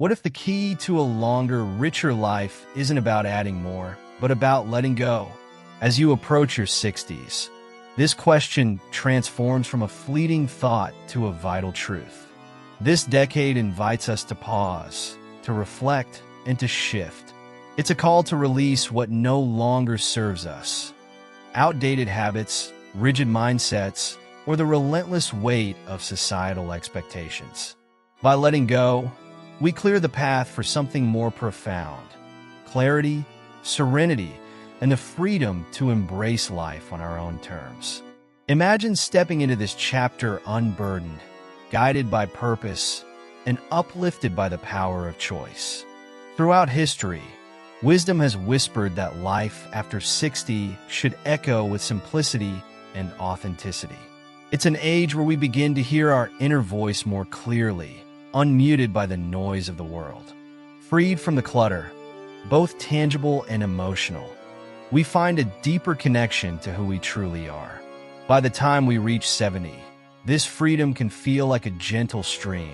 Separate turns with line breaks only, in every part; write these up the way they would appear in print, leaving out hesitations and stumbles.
What if the key to a longer, richer life isn't about adding more, but about letting go? As you approach your 60s, this question transforms from a fleeting thought to a vital truth. This decade invites us to pause, to reflect, and to shift. It's a call to release what no longer serves us. Outdated habits, rigid mindsets, or the relentless weight of societal expectations. By letting go, we clear the path for something more profound: clarity, serenity, and the freedom to embrace life on our own terms. Imagine stepping into this chapter unburdened, guided by purpose, and uplifted by the power of choice. Throughout history, wisdom has whispered that life after 60 should echo with simplicity and authenticity. It's an age where we begin to hear our inner voice more clearly, unmuted by the noise of the world. Freed from the clutter, both tangible and emotional, we find a deeper connection to who we truly are. By the time we reach 70, this freedom can feel like a gentle stream,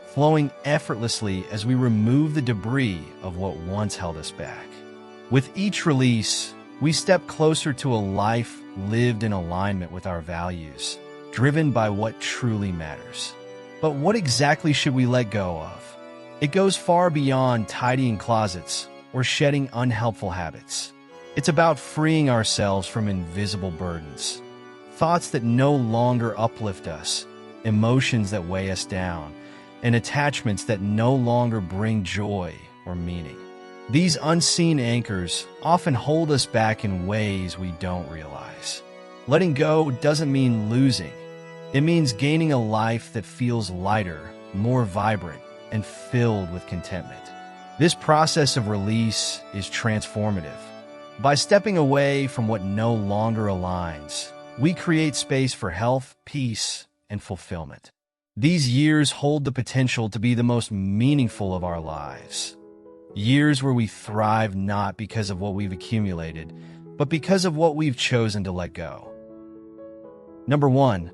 flowing effortlessly as we remove the debris of what once held us back. With each release, we step closer to a life lived in alignment with our values, driven by what truly matters. But what exactly should we let go of? It goes far beyond tidying closets or shedding unhelpful habits. It's about freeing ourselves from invisible burdens, thoughts that no longer uplift us, emotions that weigh us down, and attachments that no longer bring joy or meaning. These unseen anchors often hold us back in ways we don't realize. Letting go doesn't mean losing. It means gaining a life that feels lighter, more vibrant, and filled with contentment. This process of release is transformative. By stepping away from what no longer aligns, we create space for health, peace, and fulfillment. These years hold the potential to be the most meaningful of our lives. Years where we thrive not because of what we've accumulated, but because of what we've chosen to let go. Number 1,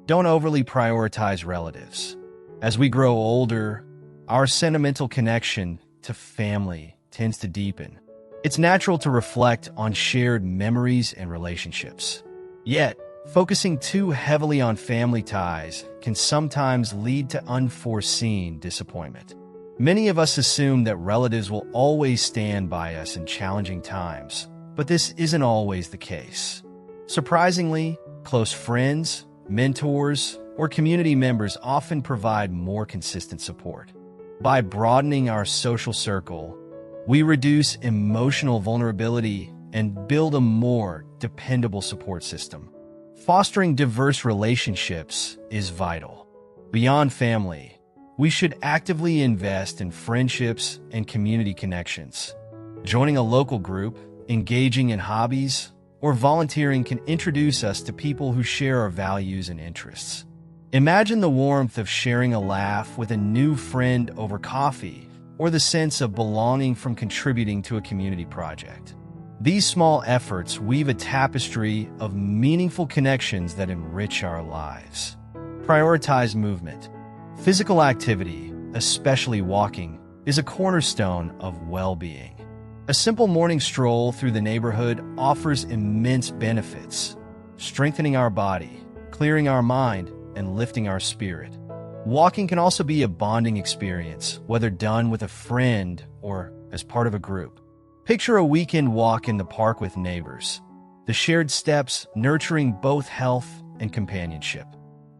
don't overly prioritize relatives. As we grow older, our sentimental connection to family tends to deepen. It's natural to reflect on shared memories and relationships. Yet, focusing too heavily on family ties can sometimes lead to unforeseen disappointment. Many of us assume that relatives will always stand by us in challenging times, but this isn't always the case. Surprisingly, close friends, mentors, or community members often provide more consistent support. By broadening our social circle, we reduce emotional vulnerability and build a more dependable support system. Fostering diverse relationships is vital. Beyond family, we should actively invest in friendships and community connections. Joining a local group, engaging in hobbies, or volunteering can introduce us to people who share our values and interests. Imagine the warmth of sharing a laugh with a new friend over coffee, or the sense of belonging from contributing to a community project. These small efforts weave a tapestry of meaningful connections that enrich our lives. Prioritize movement. Physical activity, especially walking, is a cornerstone of well-being. A simple morning stroll through the neighborhood offers immense benefits, strengthening our body, clearing our mind, and lifting our spirit. Walking can also be a bonding experience, whether done with a friend or as part of a group. Picture a weekend walk in the park with neighbors, the shared steps nurturing both health and companionship.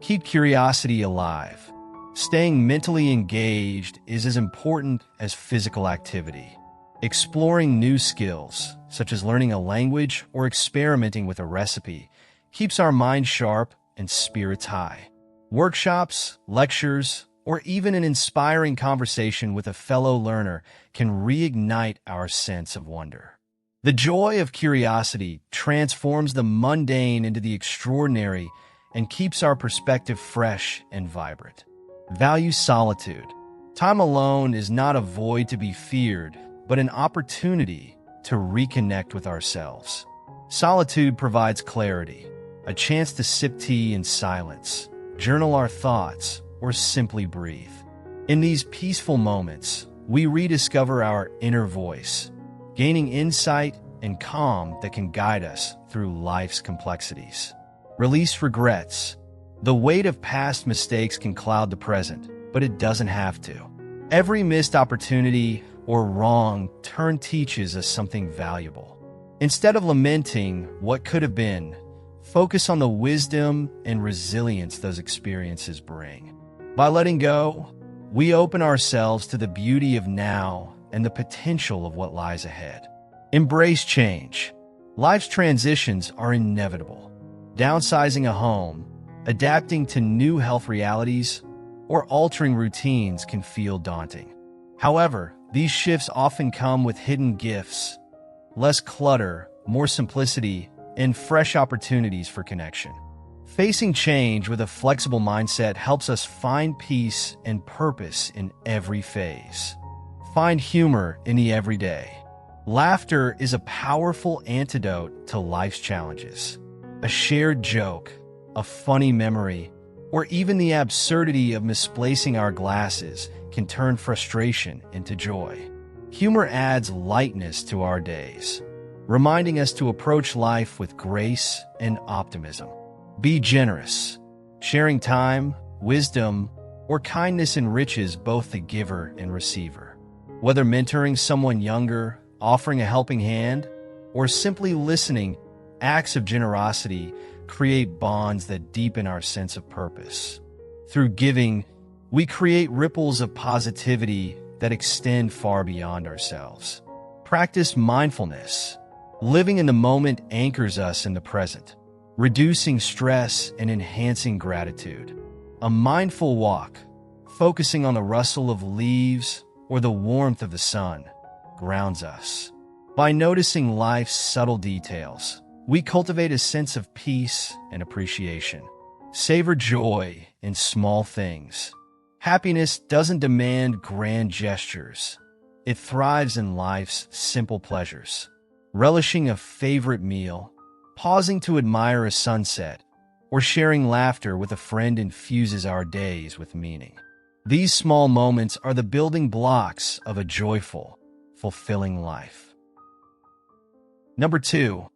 Keep curiosity alive. Staying mentally engaged is as important as physical activity. Exploring new skills, such as learning a language or experimenting with a recipe, keeps our mind sharp and spirits high. Workshops, lectures, or even an inspiring conversation with a fellow learner can reignite our sense of wonder. The joy of curiosity transforms the mundane into the extraordinary and keeps our perspective fresh and vibrant. Value solitude. Time alone is not a void to be feared, but an opportunity to reconnect with ourselves. Solitude provides clarity, a chance to sip tea in silence, journal our thoughts, or simply breathe. In these peaceful moments, we rediscover our inner voice, gaining insight and calm that can guide us through life's complexities. Release regrets. The weight of past mistakes can cloud the present, but it doesn't have to. Every missed opportunity or wrong turn teaches us something valuable. Instead of lamenting what could have been, focus on the wisdom and resilience those experiences bring. By letting go, we open ourselves to the beauty of now and the potential of what lies ahead. Embrace change. Life's transitions are inevitable. Downsizing a home, adapting to new health realities, or altering routines can feel daunting. However, these shifts often come with hidden gifts, less clutter, more simplicity, and fresh opportunities for connection. Facing change with a flexible mindset helps us find peace and purpose in every phase. Find humor in the everyday. Laughter is a powerful antidote to life's challenges. A shared joke, a funny memory, or even the absurdity of misplacing our glasses can turn frustration into joy. Humor adds lightness to our days, reminding us to approach life with grace and optimism. Be generous. Sharing time, wisdom, or kindness enriches both the giver and receiver. Whether mentoring someone younger, offering a helping hand, or simply listening, acts of generosity create bonds that deepen our sense of purpose. Through giving, we create ripples of positivity that extend far beyond ourselves. Practice mindfulness. Living in the moment anchors us in the present, reducing stress and enhancing gratitude. A mindful walk, focusing on the rustle of leaves or the warmth of the sun, grounds us. By noticing life's subtle details, we cultivate a sense of peace and appreciation. Savor joy in small things. Happiness doesn't demand grand gestures. It thrives in life's simple pleasures. Relishing a favorite meal, pausing to admire a sunset, or sharing laughter with a friend infuses our days with meaning. These small moments are the building blocks of a joyful, fulfilling life. Number 2,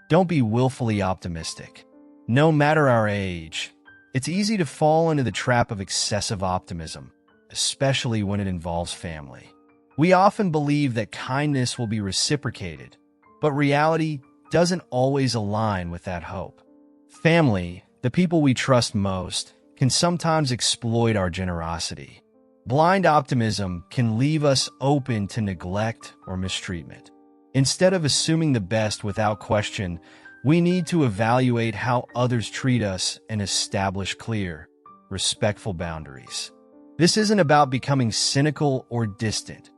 don't be willfully optimistic. No matter our age, it's easy to fall into the trap of excessive optimism, especially when it involves family. We often believe that kindness will be reciprocated, but reality doesn't always align with that hope. Family, the people we trust most, can sometimes exploit our generosity. Blind optimism can leave us open to neglect or mistreatment. Instead of assuming the best without question, we need to evaluate how others treat us and establish clear, respectful boundaries. This isn't about becoming cynical or distant.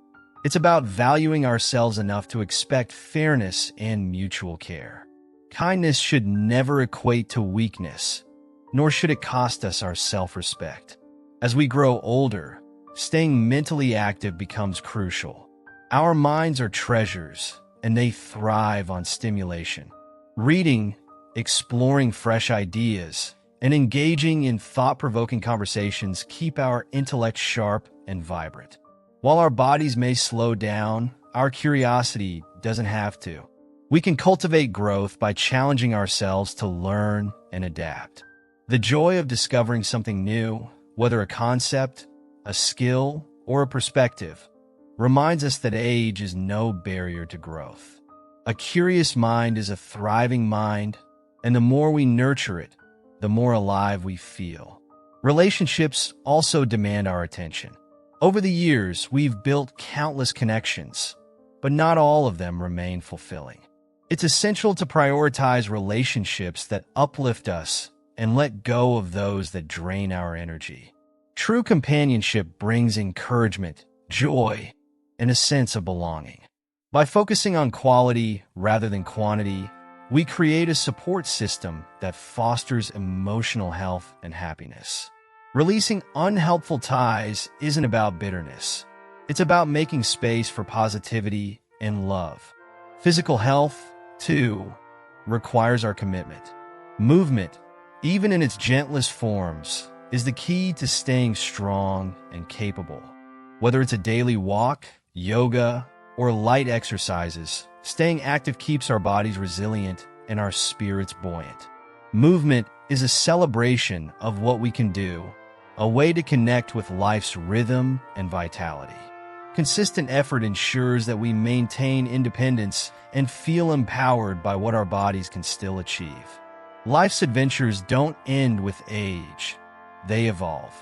It's about valuing ourselves enough to expect fairness and mutual care. Kindness should never equate to weakness, nor should it cost us our self-respect. As we grow older, staying mentally active becomes crucial. Our minds are treasures, and they thrive on stimulation. Reading, exploring fresh ideas, and engaging in thought-provoking conversations keep our intellect sharp and vibrant. While our bodies may slow down, our curiosity doesn't have to. We can cultivate growth by challenging ourselves to learn and adapt. The joy of discovering something new, whether a concept, a skill, or a perspective, reminds us that age is no barrier to growth. A curious mind is a thriving mind, and the more we nurture it, the more alive we feel. Relationships also demand our attention. Over the years, we've built countless connections, but not all of them remain fulfilling. It's essential to prioritize relationships that uplift us and let go of those that drain our energy. True companionship brings encouragement, joy, and a sense of belonging. By focusing on quality rather than quantity, we create a support system that fosters emotional health and happiness. Releasing unhelpful ties isn't about bitterness. It's about making space for positivity and love. Physical health, too, requires our commitment. Movement, even in its gentlest forms, is the key to staying strong and capable. Whether it's a daily walk, yoga, or light exercises, staying active keeps our bodies resilient and our spirits buoyant. Movement is a celebration of what we can do, a way to connect with life's rhythm and vitality. Consistent effort ensures that we maintain independence and feel empowered by what our bodies can still achieve. Life's adventures don't end with age, they evolve.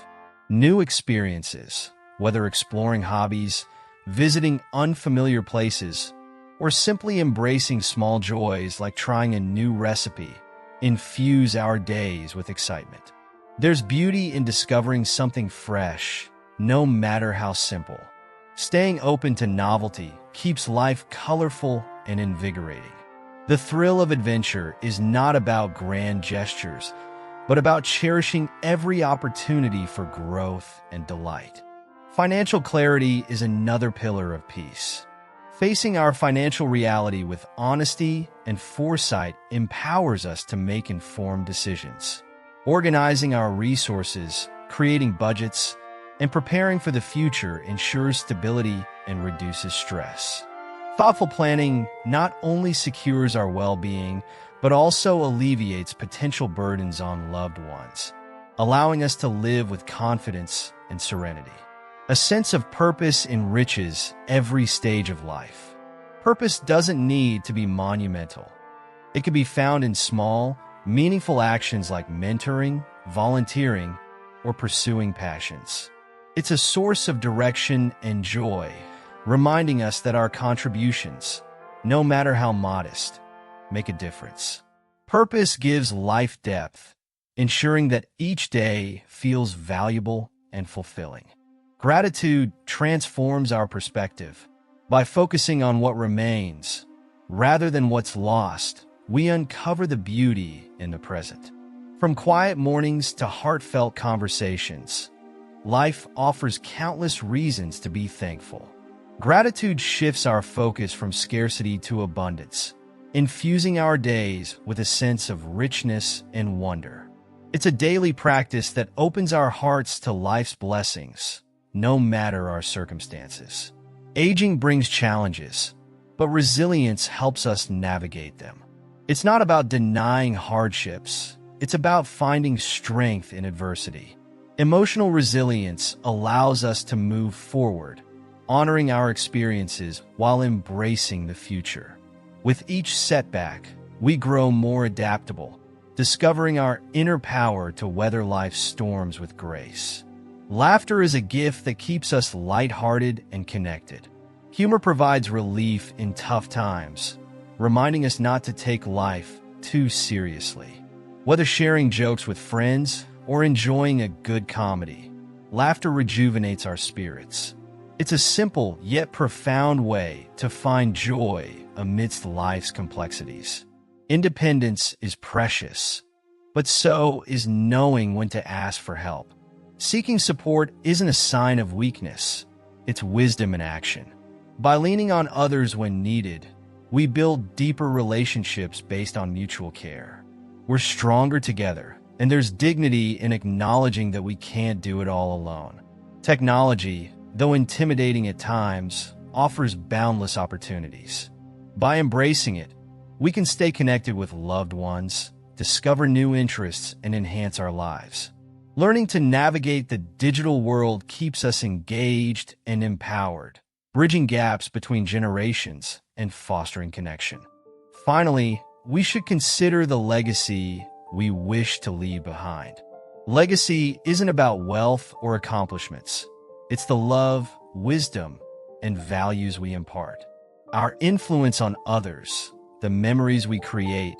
New experiences, whether exploring hobbies, visiting unfamiliar places, or simply embracing small joys like trying a new recipe, infuse our days with excitement. There's beauty in discovering something fresh, no matter how simple. Staying open to novelty keeps life colorful and invigorating. The thrill of adventure is not about grand gestures, but about cherishing every opportunity for growth and delight. Financial clarity is another pillar of peace. Facing our financial reality with honesty and foresight empowers us to make informed decisions. Organizing our resources, creating budgets, and preparing for the future ensures stability and reduces stress. Thoughtful planning not only secures our well-being, but also alleviates potential burdens on loved ones, allowing us to live with confidence and serenity. A sense of purpose enriches every stage of life. Purpose doesn't need to be monumental. It can be found in small, meaningful actions like mentoring, volunteering, or pursuing passions. It's a source of direction and joy, reminding us that our contributions, no matter how modest, make a difference. Purpose gives life depth, ensuring that each day feels valuable and fulfilling. Gratitude transforms our perspective. By focusing on what remains, rather than what's lost, we uncover the beauty in the present. From quiet mornings to heartfelt conversations, life offers countless reasons to be thankful. Gratitude shifts our focus from scarcity to abundance, infusing our days with a sense of richness and wonder. It's a daily practice that opens our hearts to life's blessings, no matter our circumstances. Aging brings challenges, but resilience helps us navigate them. It's not about denying hardships, it's about finding strength in adversity. Emotional resilience allows us to move forward, honoring our experiences while embracing the future. With each setback, we grow more adaptable, discovering our inner power to weather life's storms with grace. Laughter is a gift that keeps us lighthearted and connected. Humor provides relief in tough times, reminding us not to take life too seriously. Whether sharing jokes with friends or enjoying a good comedy, laughter rejuvenates our spirits. It's a simple yet profound way to find joy amidst life's complexities. Independence is precious, but so is knowing when to ask for help. Seeking support isn't a sign of weakness, it's wisdom in action. By leaning on others when needed, we build deeper relationships based on mutual care. We're stronger together, and there's dignity in acknowledging that we can't do it all alone. Technology, though intimidating at times, offers boundless opportunities. By embracing it, we can stay connected with loved ones, discover new interests, and enhance our lives. Learning to navigate the digital world keeps us engaged and empowered, bridging gaps between generations and fostering connection. Finally, we should consider the legacy we wish to leave behind. Legacy isn't about wealth or accomplishments. It's the love, wisdom, and values we impart. Our influence on others, the memories we create,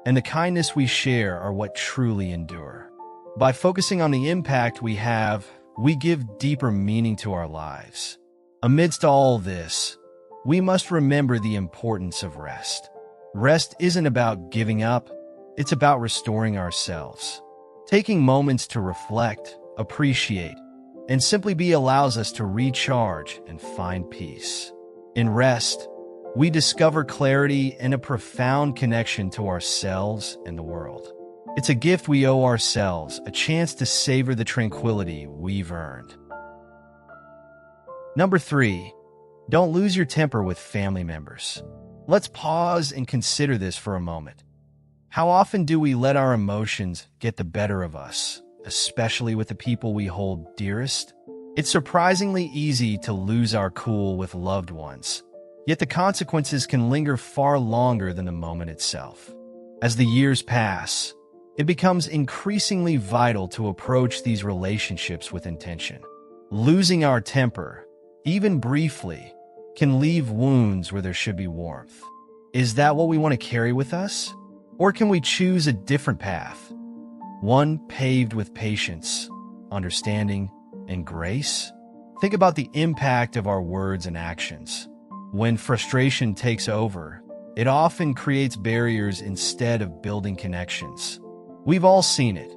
and the kindness we share are what truly endure. By focusing on the impact we have, we give deeper meaning to our lives. Amidst all this, we must remember the importance of rest. Rest isn't about giving up, it's about restoring ourselves. Taking moments to reflect, appreciate, and simply be allows us to recharge and find peace. In rest, we discover clarity and a profound connection to ourselves and the world. It's a gift we owe ourselves, a chance to savor the tranquility we've earned. Number 3, don't lose your temper with family members. Let's pause and consider this for a moment. How often do we let our emotions get the better of us, especially with the people we hold dearest? It's surprisingly easy to lose our cool with loved ones, yet the consequences can linger far longer than the moment itself. As the years pass, it becomes increasingly vital to approach these relationships with intention. Losing our temper, even briefly, can leave wounds where there should be warmth. Is that what we want to carry with us? Or can we choose a different path? One paved with patience, understanding, and grace? Think about the impact of our words and actions. When frustration takes over, it often creates barriers instead of building connections. We've all seen it.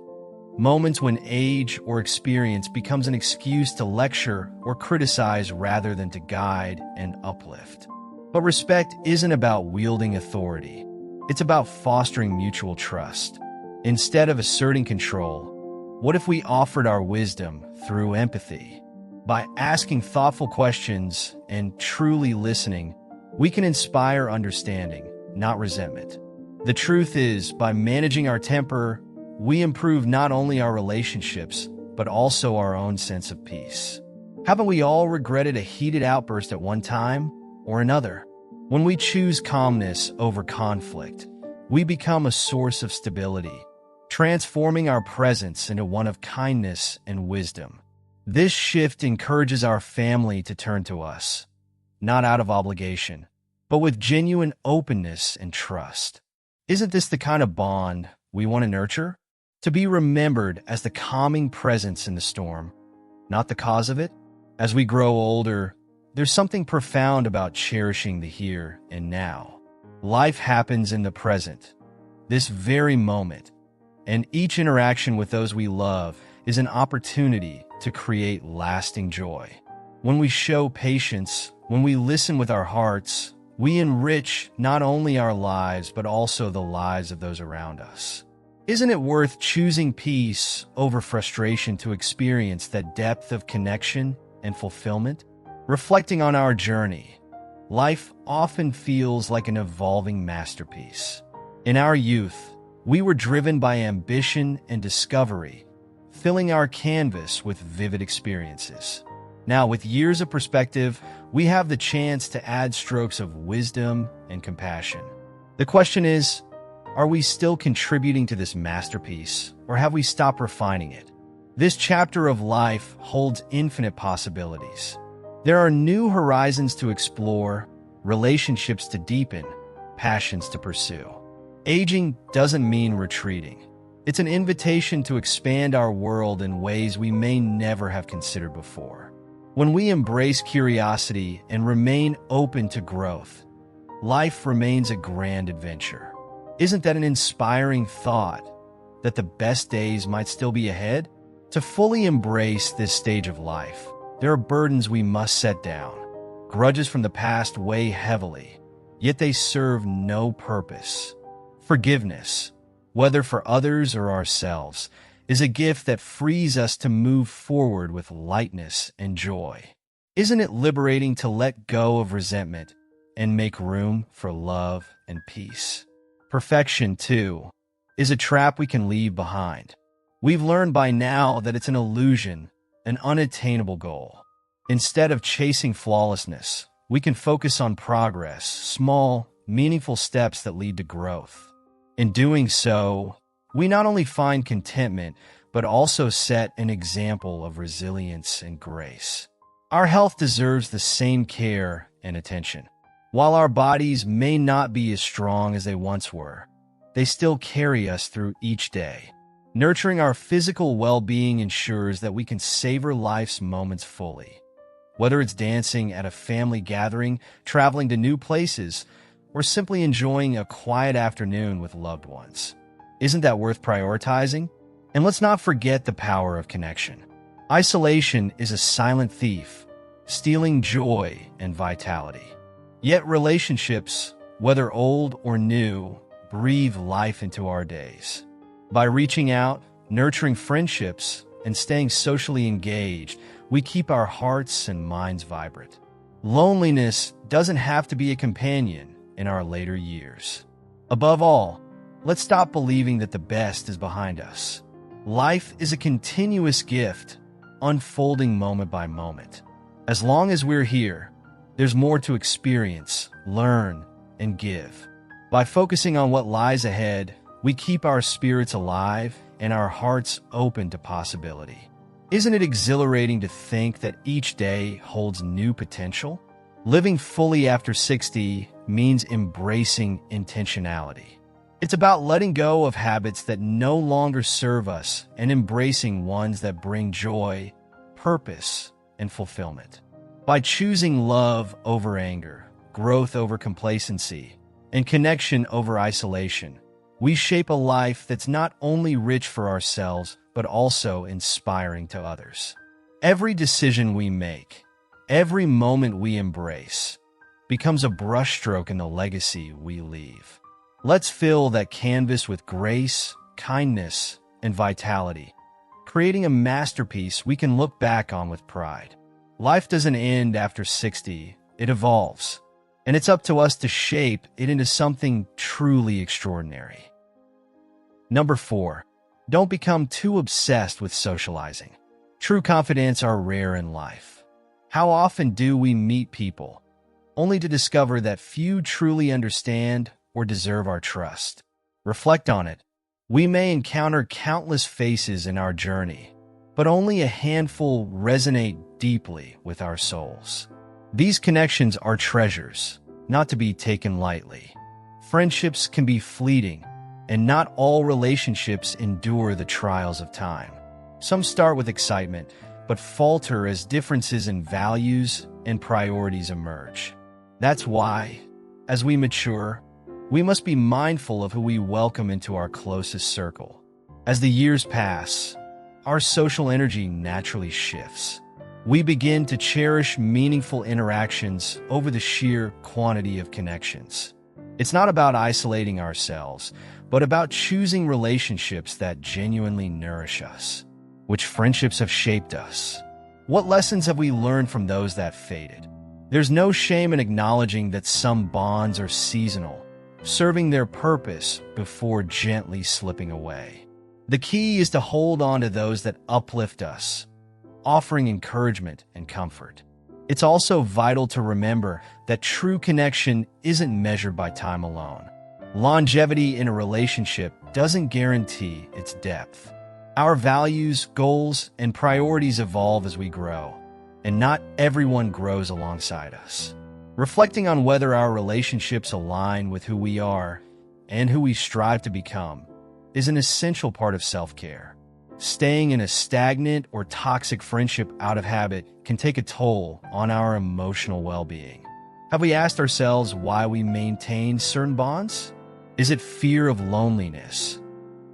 Moments when age or experience becomes an excuse to lecture or criticize rather than to guide and uplift. But respect isn't about wielding authority. It's about fostering mutual trust. Instead of asserting control, what if we offered our wisdom through empathy? By asking thoughtful questions and truly listening, we can inspire understanding, not resentment. The truth is, by managing our temper, we improve not only our relationships, but also our own sense of peace. Haven't we all regretted a heated outburst at one time or another? When we choose calmness over conflict, we become a source of stability, transforming our presence into one of kindness and wisdom. This shift encourages our family to turn to us, not out of obligation, but with genuine openness and trust. Isn't this the kind of bond we want to nurture? To be remembered as the calming presence in the storm, not the cause of it? As we grow older, there's something profound about cherishing the here and now. Life happens in the present, this very moment, and each interaction with those we love is an opportunity to create lasting joy. When we show patience, when we listen with our hearts, we enrich not only our lives but also the lives of those around us. Isn't it worth choosing peace over frustration to experience that depth of connection and fulfillment? Reflecting on our journey, life often feels like an evolving masterpiece. In our youth, we were driven by ambition and discovery, filling our canvas with vivid experiences. Now, with years of perspective, we have the chance to add strokes of wisdom and compassion. The question is, are we still contributing to this masterpiece, or have we stopped refining it? This chapter of life holds infinite possibilities. There are new horizons to explore, relationships to deepen, passions to pursue. Aging doesn't mean retreating. It's an invitation to expand our world in ways we may never have considered before. When we embrace curiosity and remain open to growth, life remains a grand adventure. Isn't that an inspiring thought, that the best days might still be ahead? To fully embrace this stage of life, there are burdens we must set down. Grudges from the past weigh heavily, yet they serve no purpose. Forgiveness, whether for others or ourselves, is a gift that frees us to move forward with lightness and joy. Isn't it liberating to let go of resentment and make room for love and peace? Perfection, too, is a trap we can leave behind. We've learned by now that it's an illusion, an unattainable goal. Instead of chasing flawlessness, we can focus on progress, small, meaningful steps that lead to growth. In doing so, we not only find contentment, but also set an example of resilience and grace. Our health deserves the same care and attention. While our bodies may not be as strong as they once were, they still carry us through each day. Nurturing our physical well-being ensures that we can savor life's moments fully. Whether it's dancing at a family gathering, traveling to new places, or simply enjoying a quiet afternoon with loved ones. Isn't that worth prioritizing? And let's not forget the power of connection. Isolation is a silent thief, stealing joy and vitality. Yet relationships, whether old or new, breathe life into our days. By reaching out, nurturing friendships, and staying socially engaged, we keep our hearts and minds vibrant. Loneliness doesn't have to be a companion in our later years. Above all, let's stop believing that the best is behind us. Life is a continuous gift, unfolding moment by moment. As long as we're here, there's more to experience, learn, and give. By focusing on what lies ahead, we keep our spirits alive and our hearts open to possibility. Isn't it exhilarating to think that each day holds new potential? Living fully after 60 means embracing intentionality. It's about letting go of habits that no longer serve us and embracing ones that bring joy, purpose, and fulfillment. By choosing love over anger, growth over complacency, and connection over isolation, we shape a life that's not only rich for ourselves, but also inspiring to others. Every decision we make, every moment we embrace, becomes a brushstroke in the legacy we leave. Let's fill that canvas with grace, kindness, and vitality, creating a masterpiece we can look back on with pride. Life doesn't end after 60, it evolves, and it's up to us to shape it into something truly extraordinary. Number 4, don't become too obsessed with socializing. True confidants are rare in life. How often do we meet people only to discover that few truly understand or deserve our trust? Reflect on it. We may encounter countless faces in our journey, but only a handful resonate deeply with our souls. These connections are treasures, not to be taken lightly. Friendships can be fleeting, and not all relationships endure the trials of time. Some start with excitement, but falter as differences in values and priorities emerge. That's why, as we mature, we must be mindful of who we welcome into our closest circle. As the years pass, our social energy naturally shifts. We begin to cherish meaningful interactions over the sheer quantity of connections. It's not about isolating ourselves, but about choosing relationships that genuinely nourish us. Which friendships have shaped us? What lessons have we learned from those that faded? There's no shame in acknowledging that some bonds are seasonal, serving their purpose before gently slipping away. The key is to hold on to those that uplift us, offering encouragement and comfort. It's also vital to remember that true connection isn't measured by time alone. Longevity in a relationship doesn't guarantee its depth. Our values, goals, and priorities evolve as we grow, and not everyone grows alongside us. Reflecting on whether our relationships align with who we are and who we strive to become is an essential part of self-care. Staying in a stagnant or toxic friendship out of habit can take a toll on our emotional well-being. Have we asked ourselves why we maintain certain bonds? Is it fear of loneliness?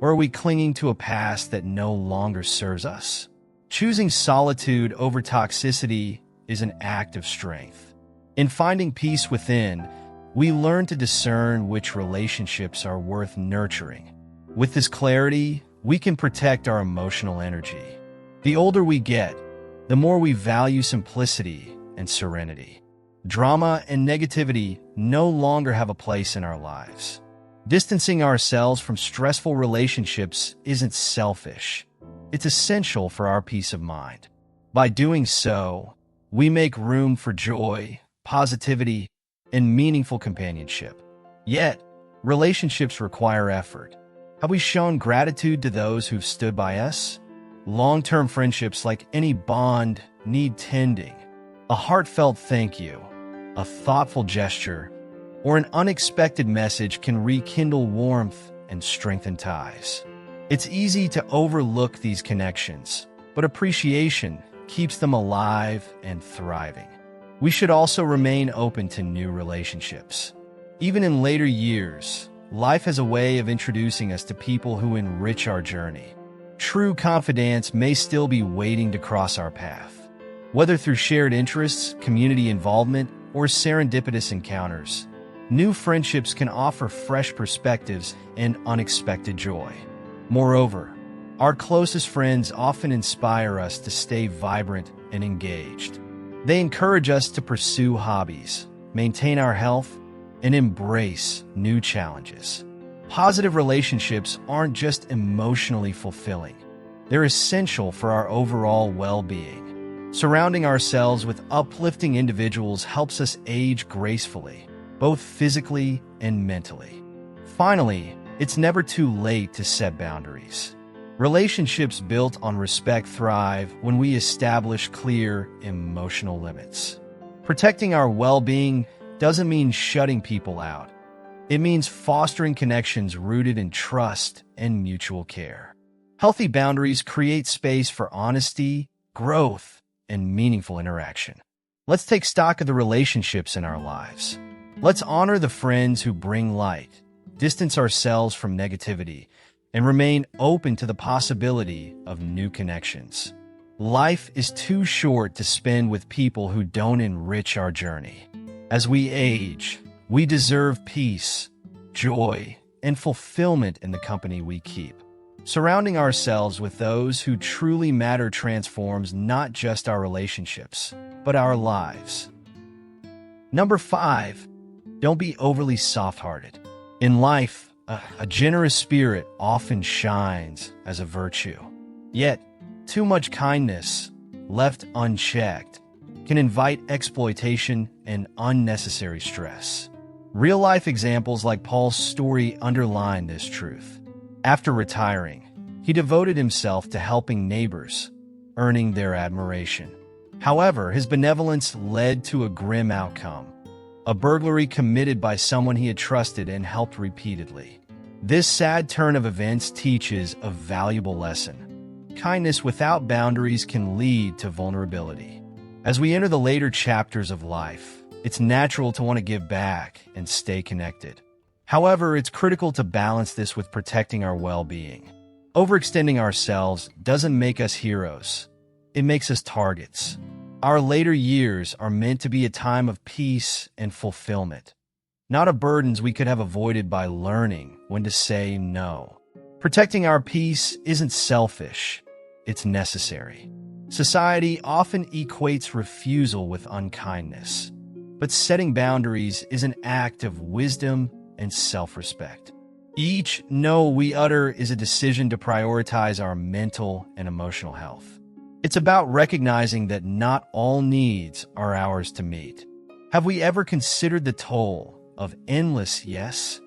Or are we clinging to a past that no longer serves us? Choosing solitude over toxicity is an act of strength. In finding peace within, we learn to discern which relationships are worth nurturing. With this clarity, we can protect our emotional energy. The older we get, the more we value simplicity and serenity. Drama and negativity no longer have a place in our lives. Distancing ourselves from stressful relationships isn't selfish. It's essential for our peace of mind. By doing so, we make room for joy, positivity, and meaningful companionship. Yet, relationships require effort. Have we shown gratitude to those who've stood by us? Long-term friendships, like any bond, need tending. A heartfelt thank you, a thoughtful gesture, or an unexpected message can rekindle warmth and strengthen ties. It's easy to overlook these connections, but appreciation keeps them alive and thriving. We should also remain open to new relationships. Even in later years, life has a way of introducing us to people who enrich our journey. True confidants may still be waiting to cross our path. Whether through shared interests, community involvement, or serendipitous encounters, new friendships can offer fresh perspectives and unexpected joy. Moreover, our closest friends often inspire us to stay vibrant and engaged. They encourage us to pursue hobbies, maintain our health, and embrace new challenges. Positive relationships aren't just emotionally fulfilling. They're essential for our overall well-being. Surrounding ourselves with uplifting individuals helps us age gracefully, both physically and mentally. Finally, it's never too late to set boundaries. Relationships built on respect thrive when we establish clear emotional limits. Protecting our well-being doesn't mean shutting people out. It means fostering connections rooted in trust and mutual care. Healthy boundaries create space for honesty, growth, and meaningful interaction. Let's take stock of the relationships in our lives. Let's honor the friends who bring light, distance ourselves from negativity, and remain open to the possibility of new connections. Life is too short to spend with people who don't enrich our journey. As we age, we deserve peace, joy, and fulfillment in the company we keep. Surrounding ourselves with those who truly matter transforms not just our relationships, but our lives. Number 5, don't be overly soft-hearted. In life, a generous spirit often shines as a virtue. Yet, too much kindness, left unchecked, can invite exploitation and unnecessary stress. Real-life examples like Paul's story underline this truth. After retiring, he devoted himself to helping neighbors, earning their admiration. However, his benevolence led to a grim outcome: a burglary committed by someone he had trusted and helped repeatedly. This sad turn of events teaches a valuable lesson. Kindness without boundaries can lead to vulnerability. As we enter the later chapters of life, it's natural to want to give back and stay connected. However, it's critical to balance this with protecting our well-being. Overextending ourselves doesn't make us heroes. It makes us targets. Our later years are meant to be a time of peace and fulfillment, not of burdens we could have avoided by learning when to say no. Protecting our peace isn't selfish, it's necessary. Society often equates refusal with unkindness, but setting boundaries is an act of wisdom and self-respect. Each no we utter is a decision to prioritize our mental and emotional health. It's about recognizing that not all needs are ours to meet. Have we ever considered the toll of endless yes?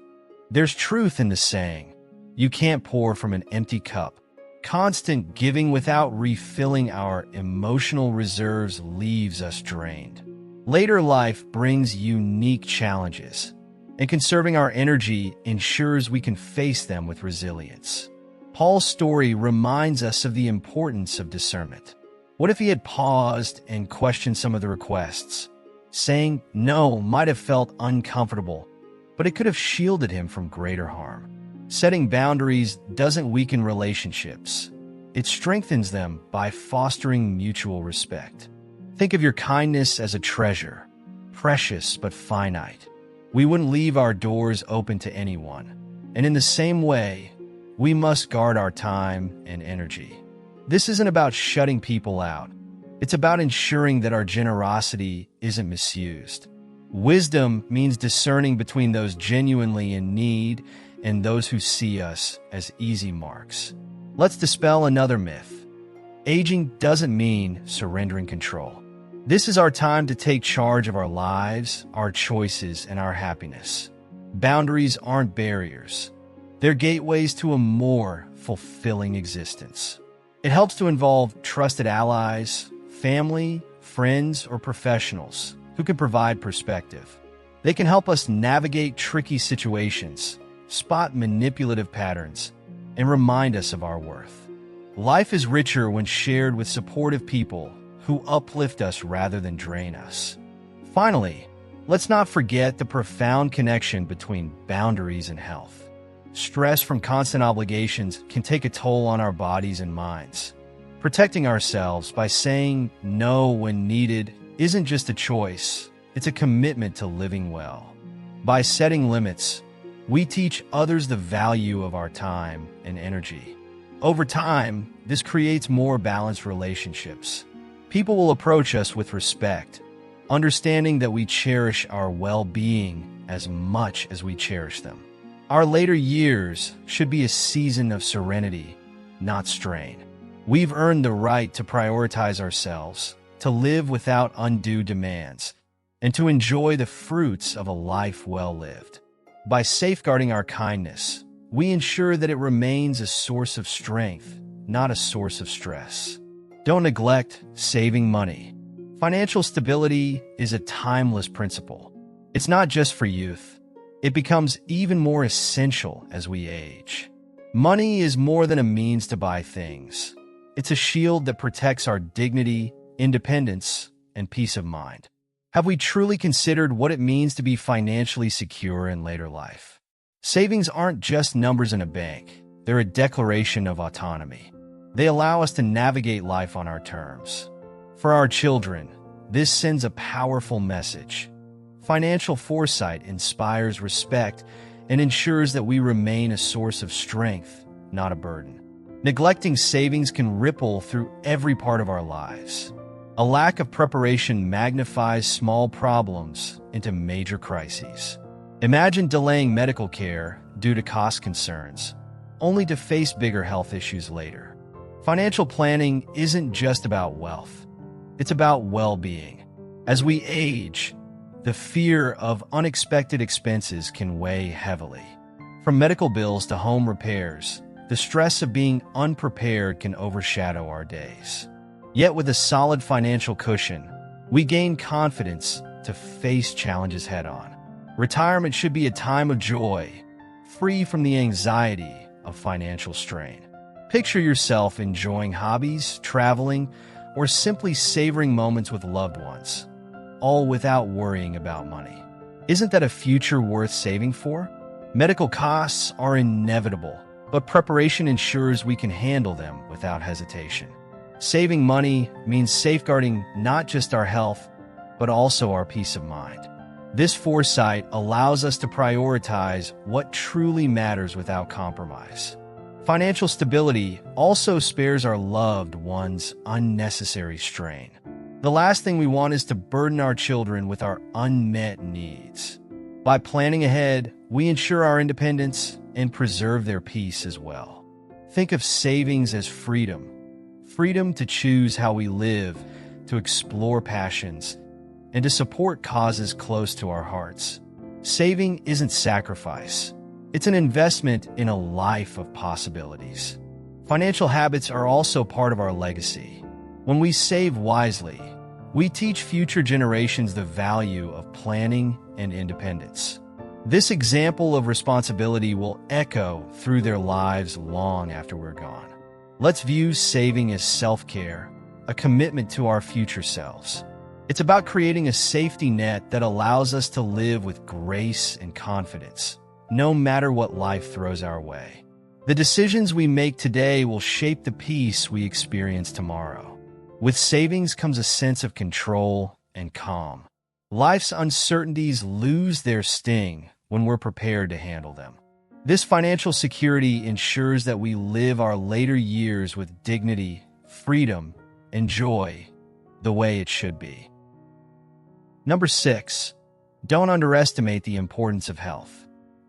There's truth in the saying, you can't pour from an empty cup. Constant giving without refilling our emotional reserves leaves us drained. Later life brings unique challenges, and conserving our energy ensures we can face them with resilience. Paul's story reminds us of the importance of discernment. What if he had paused and questioned some of the requests? Saying no might have felt uncomfortable, but it could have shielded him from greater harm. Setting boundaries doesn't weaken relationships. It strengthens them by fostering mutual respect. Think of your kindness as a treasure, precious but finite. We wouldn't leave our doors open to anyone. And in the same way, we must guard our time and energy. This isn't about shutting people out. It's about ensuring that our generosity isn't misused. Wisdom means discerning between those genuinely in need and those who see us as easy marks. Let's dispel another myth. Aging doesn't mean surrendering control. This is our time to take charge of our lives, our choices, and our happiness. Boundaries aren't barriers. They're gateways to a more fulfilling existence. It helps to involve trusted allies, family, friends, or professionals who can provide perspective. They can help us navigate tricky situations, spot manipulative patterns, and remind us of our worth. Life is richer when shared with supportive people who uplift us rather than drain us. Finally, let's not forget the profound connection between boundaries and health. Stress from constant obligations can take a toll on our bodies and minds. Protecting ourselves by saying no when needed isn't just a choice, it's a commitment to living well. By setting limits, we teach others the value of our time and energy. Over time, this creates more balanced relationships, People will approach us with respect, understanding that we cherish our well-being as much as we cherish them. Our later years should be a season of serenity, not strain. We've earned the right to prioritize ourselves, to live without undue demands, and to enjoy the fruits of a life well lived. By safeguarding our kindness, we ensure that it remains a source of strength, not a source of stress. Don't neglect saving money. Financial stability is a timeless principle. It's not just for youth. It becomes even more essential as we age. Money is more than a means to buy things. It's a shield that protects our dignity, independence, and peace of mind. Have we truly considered what it means to be financially secure in later life? Savings aren't just numbers in a bank. They're a declaration of autonomy. They allow us to navigate life on our terms. For our children, this sends a powerful message. Financial foresight inspires respect and ensures that we remain a source of strength, not a burden. Neglecting savings can ripple through every part of our lives. A lack of preparation magnifies small problems into major crises. Imagine delaying medical care due to cost concerns, only to face bigger health issues later. Financial planning isn't just about wealth. It's about well-being. As we age, the fear of unexpected expenses can weigh heavily. From medical bills to home repairs, the stress of being unprepared can overshadow our days. Yet with a solid financial cushion, we gain confidence to face challenges head-on. Retirement should be a time of joy, free from the anxiety of financial strain. Picture yourself enjoying hobbies, traveling, or simply savoring moments with loved ones, all without worrying about money. Isn't that a future worth saving for? Medical costs are inevitable, but preparation ensures we can handle them without hesitation. Saving money means safeguarding not just our health, but also our peace of mind. This foresight allows us to prioritize what truly matters without compromise. Financial stability also spares our loved ones unnecessary strain. The last thing we want is to burden our children with our unmet needs. By planning ahead, we ensure our independence and preserve their peace as well. Think of savings as freedom. Freedom to choose how we live, to explore passions, and to support causes close to our hearts. Saving isn't sacrifice. It's an investment in a life of possibilities. Financial habits are also part of our legacy. When we save wisely, we teach future generations the value of planning and independence. This example of responsibility will echo through their lives long after we're gone. Let's view saving as self-care, a commitment to our future selves. It's about creating a safety net that allows us to live with grace and confidence, no matter what life throws our way. The decisions we make today will shape the peace we experience tomorrow. With savings comes a sense of control and calm. Life's uncertainties lose their sting when we're prepared to handle them. This financial security ensures that we live our later years with dignity, freedom, and joy, the way it should be. Number 6, don't underestimate the importance of health.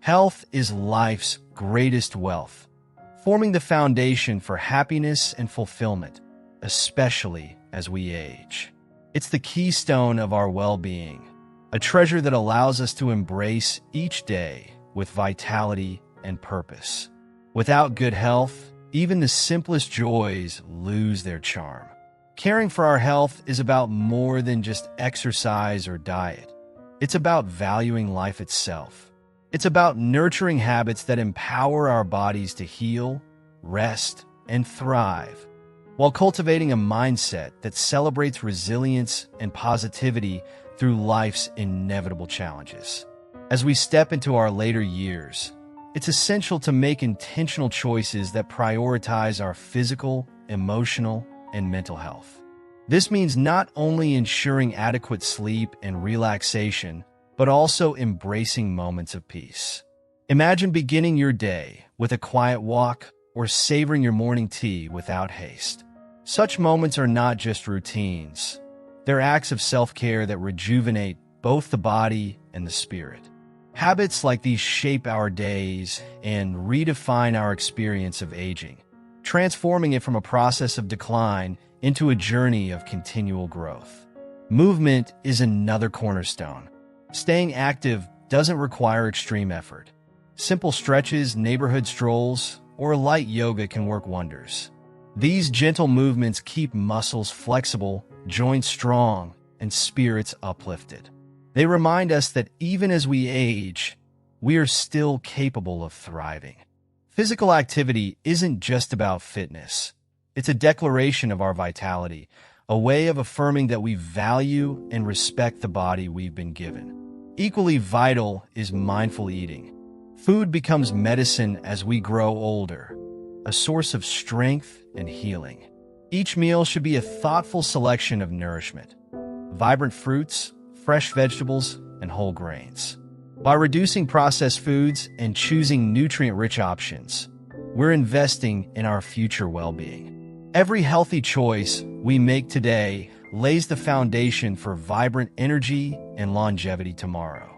Health is life's greatest wealth, forming the foundation for happiness and fulfillment, especially as we age. It's the keystone of our well-being, a treasure that allows us to embrace each day with vitality and purpose. Without good health, even the simplest joys lose their charm. Caring for our health is about more than just exercise or diet. It's about valuing life itself. It's about nurturing habits that empower our bodies to heal, rest, and thrive, while cultivating a mindset that celebrates resilience and positivity through life's inevitable challenges. As we step into our later years, it's essential to make intentional choices that prioritize our physical, emotional, and mental health. This means not only ensuring adequate sleep and relaxation, but also embracing moments of peace. Imagine beginning your day with a quiet walk or savoring your morning tea without haste. Such moments are not just routines. They're acts of self-care that rejuvenate both the body and the spirit. Habits like these shape our days and redefine our experience of aging, transforming it from a process of decline into a journey of continual growth. Movement is another cornerstone. Staying active doesn't require extreme effort. Simple stretches, neighborhood strolls, or light yoga can work wonders. These gentle movements keep muscles flexible, joints strong, and spirits uplifted. They remind us that even as we age, we are still capable of thriving. Physical activity isn't just about fitness. It's a declaration of our vitality, a way of affirming that we value and respect the body we've been given. Equally vital is mindful eating. Food becomes medicine as we grow older, a source of strength and healing. Each meal should be a thoughtful selection of nourishment, vibrant fruits, fresh vegetables, and whole grains. By reducing processed foods and choosing nutrient-rich options, we're investing in our future well-being. Every healthy choice we make today lays the foundation for vibrant energy and longevity tomorrow.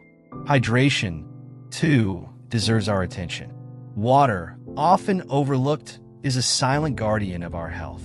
Hydration, too, deserves our attention. Water, often overlooked, is a silent guardian of our health.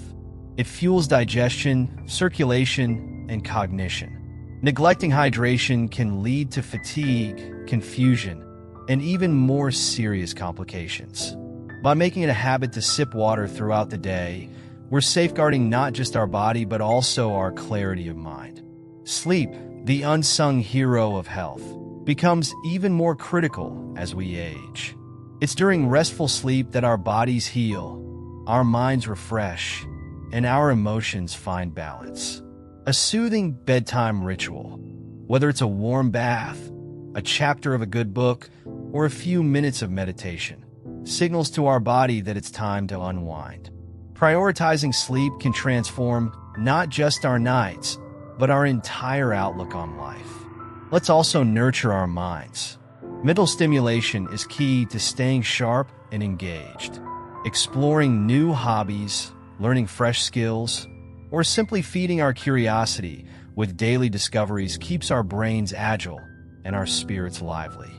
It fuels digestion, circulation, and cognition. Neglecting hydration can lead to fatigue, confusion, and even more serious complications. By making it a habit to sip water throughout the day, we're safeguarding not just our body but also our clarity of mind. Sleep, the unsung hero of health, becomes even more critical as we age. It's during restful sleep that our bodies heal, our minds refresh, and our emotions find balance. A soothing bedtime ritual, whether it's a warm bath, a chapter of a good book, or a few minutes of meditation, signals to our body that it's time to unwind. Prioritizing sleep can transform not just our nights, but our entire outlook on life. Let's also nurture our minds. Mental stimulation is key to staying sharp and engaged. Exploring new hobbies, learning fresh skills, or simply feeding our curiosity with daily discoveries keeps our brains agile and our spirits lively.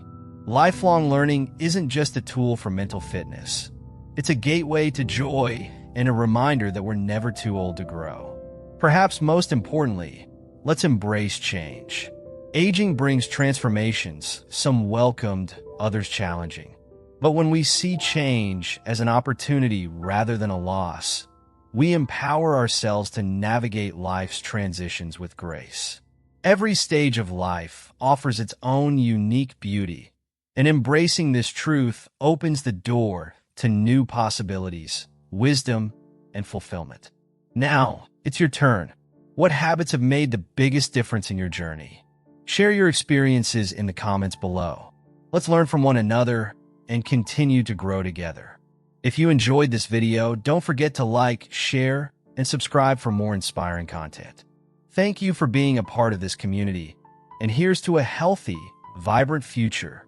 Lifelong learning isn't just a tool for mental fitness. It's a gateway to joy and a reminder that we're never too old to grow. Perhaps most importantly, let's embrace change. Aging brings transformations, some welcomed, others challenging. But when we see change as an opportunity rather than a loss, we empower ourselves to navigate life's transitions with grace. Every stage of life offers its own unique beauty, and embracing this truth opens the door to new possibilities, wisdom, and fulfillment. Now, it's your turn. What habits have made the biggest difference in your journey? Share your experiences in the comments below. Let's learn from one another and continue to grow together. If you enjoyed this video, don't forget to like, share, and subscribe for more inspiring content. Thank you for being a part of this community, and here's to a healthy, vibrant future